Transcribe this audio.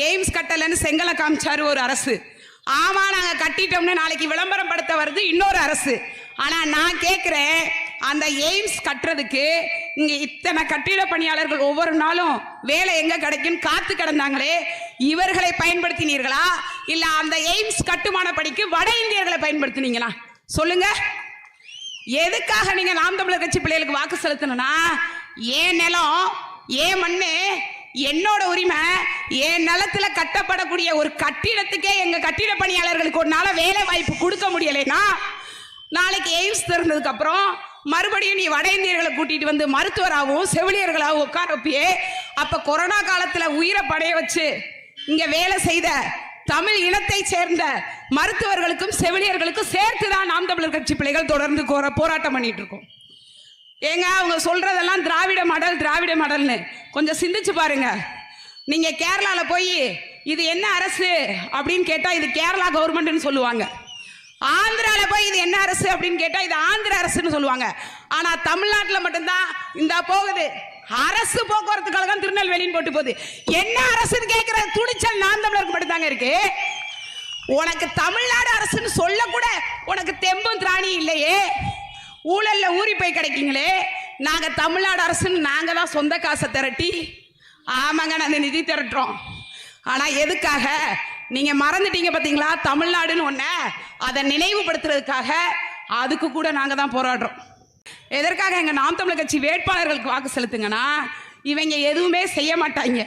AIIMS கட்டலன்னு செங்கலை காமிச்சாரு ஒரு அரசு. ஆமா நாங்க கட்டிட்டோம்னு நாளைக்கு விளம்பரம் படுத்த வருது இன்னொரு அரசு. ஆனா நான் கேட்கிறேன், அந்த எய்ம்ஸ் கட்டுறதுக்கு இங்க இத்தனை கட்டிட பணியாளர்கள் ஒவ்வொரு நாளும் வேலை எங்க கிடைக்கும் காத்து கிடந்தாங்களே, இவர்களை பயன்படுத்தினீர்களா இல்ல அந்த எய்ம்ஸ் கட்டுமான பணிக்கு வட இந்தியர்களை பயன்படுத்தினீங்களா? சொல்லுங்க. எதுக்காக நீங்க நாம் தமிழர் கட்சி பிள்ளைகளுக்கு வாக்கு செலுத்தணும்னா, ஏன் நிலம் ஏன் மண்ணு என்னோட உரிமை, என் நிலத்துல கட்டப்படக்கூடிய ஒரு கட்டிடத்துக்கே எங்க கட்டிட பணியாளர்களுக்கு ஒரு நாள வேலை வாய்ப்பு கொடுக்க முடியலைன்னா, நாளைக்கு எய்ம்ஸ் திறந்ததுக்கு அப்புறம் மறுபடியும் நீ வட இந்தியர்களை கூட்டிட்டு வந்து மருத்துவராகவும் செவிலியர்களாகவும் உட்கார வைப்பியே. அப்ப கொரோனா காலத்துல உயிரை படைய வச்சு இங்க வேலை செய்த தமிழ் இனத்தை சேர்ந்த மருத்துவர்களுக்கும் செவிலியர்களுக்கும் சேர்த்துதான் நாம் தமிழர் கட்சி பிள்ளைகள் தொடர்ந்து போராட்டம் பண்ணிட்டு இருக்கோம். ஏங்க அவங்க சொல்றதெல்லாம் திராவிட மாடல் திராவிட மாடல்னு கொஞ்சம் சிந்திச்சு பாருங்க. நீங்க கேரளால போய் இது என்ன அரசு அப்படின்னு கேட்டா இது கேரளா கவர்மெண்ட்னு சொல்லுவாங்க. ஆந்திரால போய் இது என்ன அரசு அப்படின்னு கேட்டா இது ஆந்திர அரசுன்னு சொல்லுவாங்க. ஆனா தமிழ்நாட்டில் மட்டும்தான் இந்த போகுது அரசு போக்குவரத்து கழகம் திருநெல்வேலின்னு போட்டு போகுது. என்ன அரசுன்னு கேட்கிற துணிச்சல் நாம் தமிழருக்கு மட்டும்தாங்க இருக்கு. உனக்கு தமிழ்நாடு அரசுன்னு சொல்ல கூட உனக்கு தெம்பும் திராணி இல்லையே. ஊழல்ல ஊறி போய் கிடைக்கீங்களே. நாங்க தமிழ்நாடு அரசுன்னு நாங்க தான் சொந்த காசை திரட்டி ஆமாங்க நாங்க நிதி திரட்டுறோம். ஆனா எதுக்காக நீங்க மறந்துட்டீங்க பாத்தீங்களா? தமிழ்நாடுன்னு ஒண்ண அதை நினைவுபடுத்துறதுக்காக அதுக்கு கூட நாங்க தான் போராடுறோம். எதற்காக எங்க நாம் தமிழர் கட்சி வேட்பாளர்களுக்கு வாக்கு செலுத்துங்கன்னா, இவங்க எதுவுமே செய்ய மாட்டாங்க.